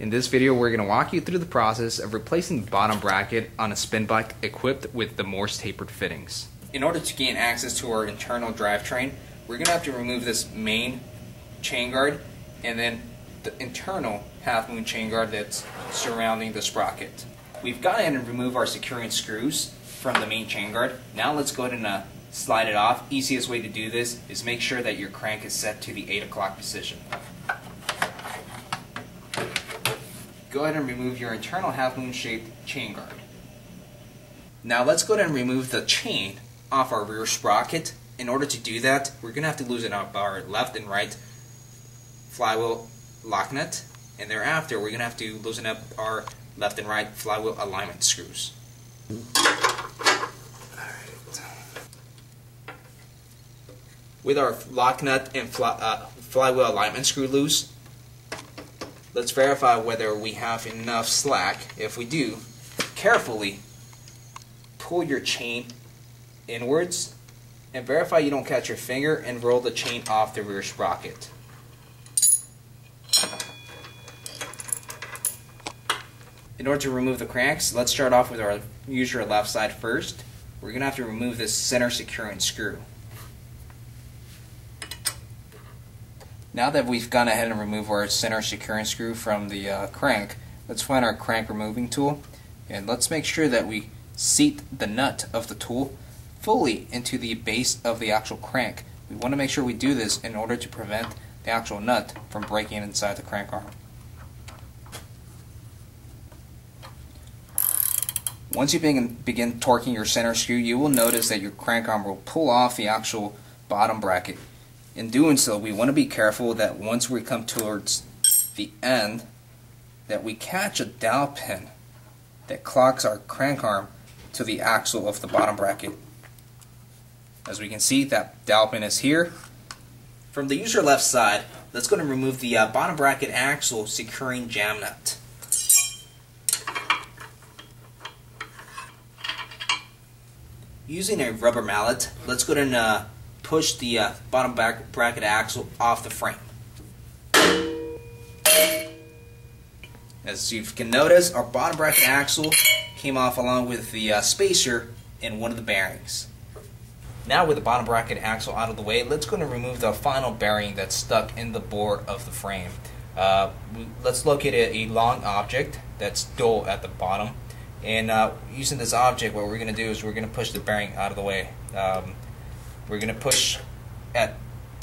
In this video, we're going to walk you through the process of replacing the bottom bracket on a spin bike equipped with the Morse tapered fittings. In order to gain access to our internal drivetrain, we're going to have to remove this main chain guard and then the internal half-moon chain guard that's surrounding the sprocket. We've gone ahead and removed our securing screws from the main chain guard. Now let's go ahead and slide it off. Easiest way to do this is make sure that your crank is set to the 8 o'clock position. Go ahead and remove your internal half-moon shaped chain guard. Now let's go ahead and remove the chain off our rear sprocket. In order to do that, we're going to have to loosen up our left and right flywheel lock nut, and thereafter we're going to have to loosen up our left and right flywheel alignment screws. With our lock nut and flywheel alignment screw loose, let's verify whether we have enough slack. If we do, carefully pull your chain inwards and verify you don't catch your finger and roll the chain off the rear sprocket. In order to remove the cranks, let's start off with our usual left side first. We're going to have to remove this center securing screw. Now that we've gone ahead and removed our center securing screw from the crank, let's find our crank removing tool and let's make sure that we seat the nut of the tool fully into the base of the actual crank. We want to make sure we do this in order to prevent the actual nut from breaking inside the crank arm. Once you begin torquing your center screw, you will notice that your crank arm will pull off the actual bottom bracket. In doing so, we want to be careful that once we come towards the end, that we catch a dowel pin that clocks our crank arm to the axle of the bottom bracket. As we can see, that dowel pin is here. From the user left side, let's go and remove the bottom bracket axle securing jam nut. Using a rubber mallet, let's go ahead and push the bottom bracket axle off the frame. As you can notice, our bottom bracket axle came off along with the spacer in one of the bearings. Now with the bottom bracket axle out of the way, let's go and remove the final bearing that's stuck in the bore of the frame. Let's locate a long object that's dull at the bottom. And using this object, what we're going to do is we're going to push the bearing out of the way. We're going to push at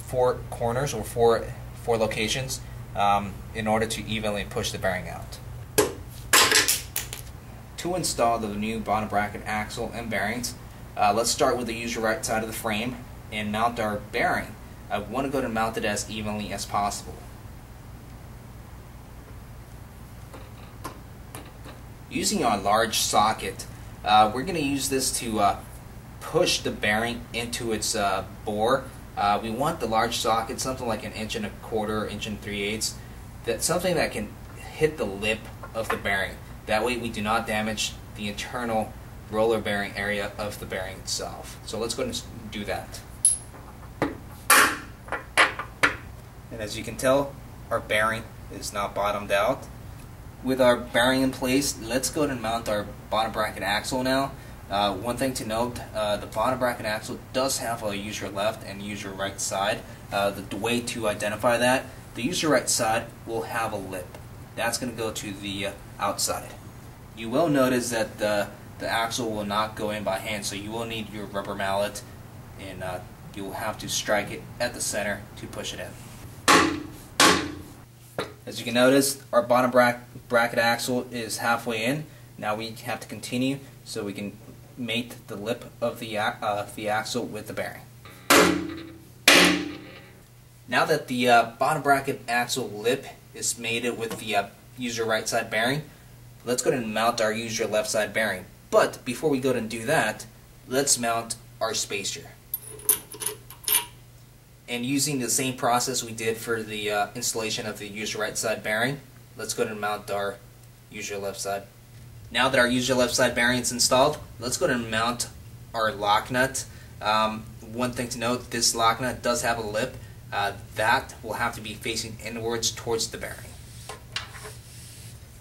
4 corners or four locations in order to evenly push the bearing out. To install the new bottom bracket axle and bearings, let's start with the user right side of the frame and mount our bearing. I want to go to mount it as evenly as possible. Using our large socket, we're going to use this to push the bearing into its bore. We want the large socket, something like 1 1/4 inch, 1 3/8, that's something that can hit the lip of the bearing. That way we do not damage the internal roller bearing area of the bearing itself. So let's go ahead and do that. And as you can tell, our bearing is now bottomed out. With our bearing in place, let's go ahead and mount our bottom bracket axle now. One thing to note, the bottom bracket axle does have a user left and user right side. The way to identify that, the user right side will have a lip. That's going to go to the outside. You will notice that the axle will not go in by hand, so you will need your rubber mallet and you will have to strike it at the center to push it in. As you can notice, our bottom bracket axle is halfway in. Now we have to continue so we can mate the lip of the axle with the bearing. Now that the bottom bracket axle lip is mated with the user right side bearing, let's go ahead and mount our user left side bearing. But before we go ahead and do that, let's mount our spacer. And using the same process we did for the installation of the user right side bearing, let's go ahead and mount our user left side. Now that our user left side bearing is installed, let's go ahead and mount our lock nut. One thing to note, this lock nut does have a lip. That will have to be facing inwards towards the bearing.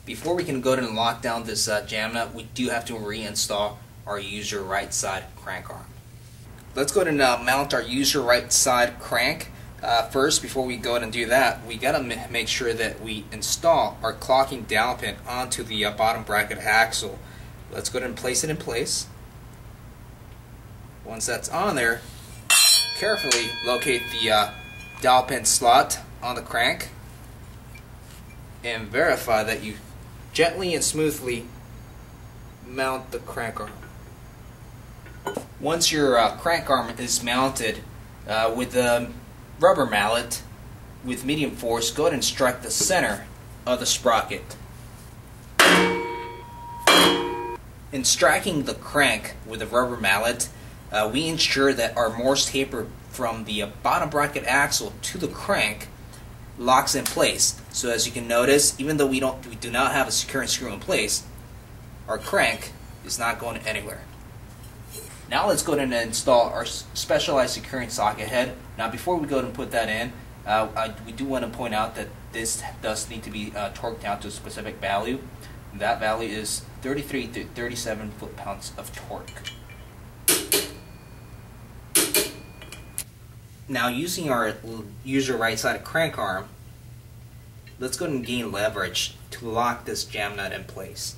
before we can go ahead and lock down this jam nut, we do have to reinstall our user right side crank arm. Let's go ahead and mount our user right side crank. First, before we go ahead and do that, we gotta make sure that we install our clocking dowel pin onto the bottom bracket axle. Let's go ahead and place it in place. Once that's on there, carefully locate the dowel pin slot on the crank and verify that you gently and smoothly mount the crank arm. Once your crank arm is mounted with the rubber mallet with medium force, go ahead and strike the center of the sprocket. In striking the crank with the rubber mallet, we ensure that our Morse taper from the bottom bracket axle to the crank locks in place. So as you can notice, even though we do not have a securing screw in place, our crank is not going anywhere. Now let's go ahead and install our specialized securing socket head. Now before we go ahead and put that in, we do want to point out that this does need to be torqued down to a specific value. That value is 33 to 37 foot-pounds of torque. Now using our user right side crank arm, let's go ahead and gain leverage to lock this jam nut in place.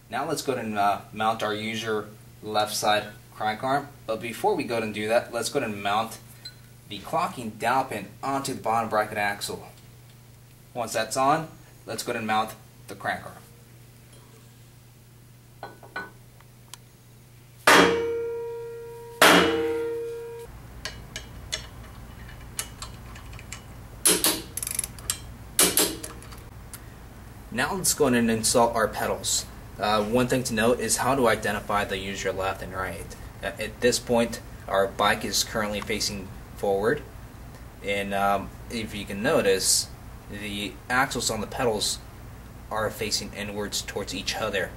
Now let's go ahead and mount our user left side crank arm. But before we go ahead and do that, let's go ahead and mount the clocking dowel pin onto the bottom bracket axle. Once that's on, let's go ahead and mount the crank arm. Now let's go ahead and install our pedals. One thing to note is how to identify the user left and right. At this point, our bike is currently facing forward, and if you can notice, the axles on the pedals are facing inwards towards each other.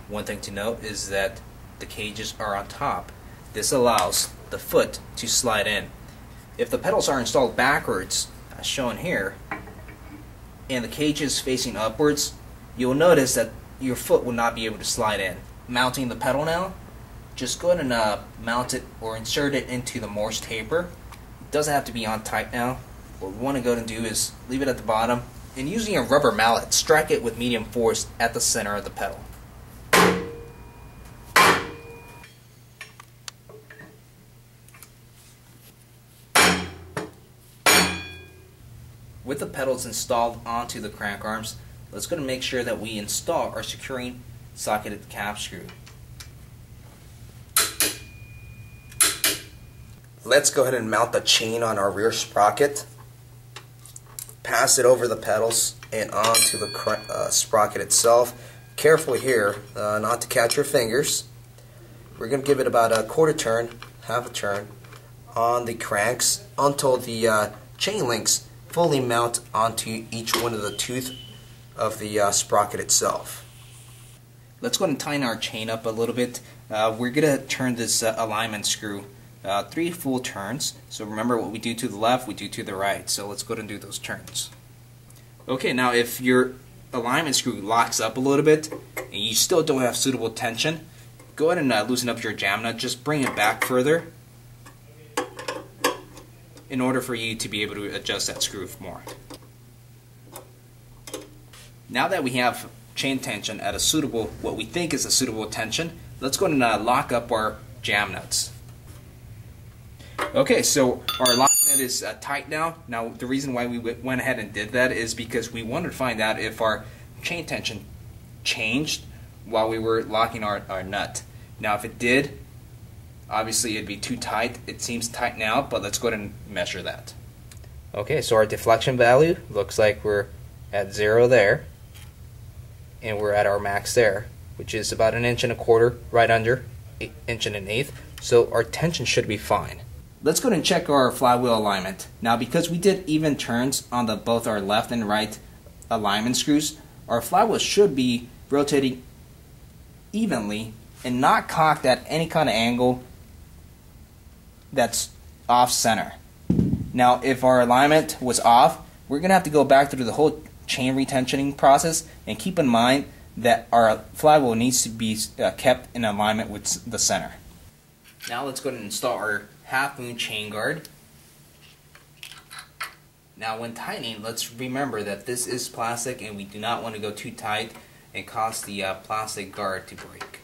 One thing to note is that the cages are on top. This allows the foot to slide in. If the pedals are installed backwards, as shown here, and the cage is facing upwards, you'll notice that your foot will not be able to slide in. Mounting the pedal now, just go ahead and mount it or insert it into the Morse taper. It doesn't have to be on tight now. What we want to go ahead and do is leave it at the bottom, and using a rubber mallet, strike it with medium force at the center of the pedal. With the pedals installed onto the crank arms, let's go and make sure that we install our securing socketed cap screw. Let's go ahead and mount the chain on our rear sprocket. Pass it over the pedals and onto the sprocket itself. Careful here not to catch your fingers. We're going to give it about a quarter turn, half a turn on the cranks until the chain links fully mount onto each one of the tooth of the sprocket itself. Let's go ahead and tighten our chain up a little bit. We're going to turn this alignment screw 3 full turns. So remember, what we do to the left, we do to the right. So let's go ahead and do those turns. Okay, now if your alignment screw locks up a little bit and you still don't have suitable tension, go ahead and loosen up your jam nut. Just bring it back further in order for you to be able to adjust that screw more. Now that we have chain tension at a suitable, what we think is a suitable tension, let's go ahead and lock up our jam nuts. Okay, so our lock nut is tight now. Now the reason why we went ahead and did that is because we wanted to find out if our chain tension changed while we were locking our nut. Now if it did, obviously it'd be too tight. It seems tight now, but let's go ahead and measure that. Okay, so our deflection value looks like we're at 0 there, and we're at our max there, which is about 1.25 inches, right under 1 1/8 inches. So our tension should be fine. Let's go ahead and check our flywheel alignment. Now because we did even turns on both our left and right alignment screws, our flywheel should be rotating evenly and not cocked at any kind of angle that's off center. Now, if our alignment was off, we're going to have to go back through the whole chain retensioning process, and keep in mind that our flywheel needs to be kept in alignment with the center. Now let's go ahead and install our half moon chain guard. Now when tightening, let's remember that this is plastic and we do not want to go too tight and cause the plastic guard to break.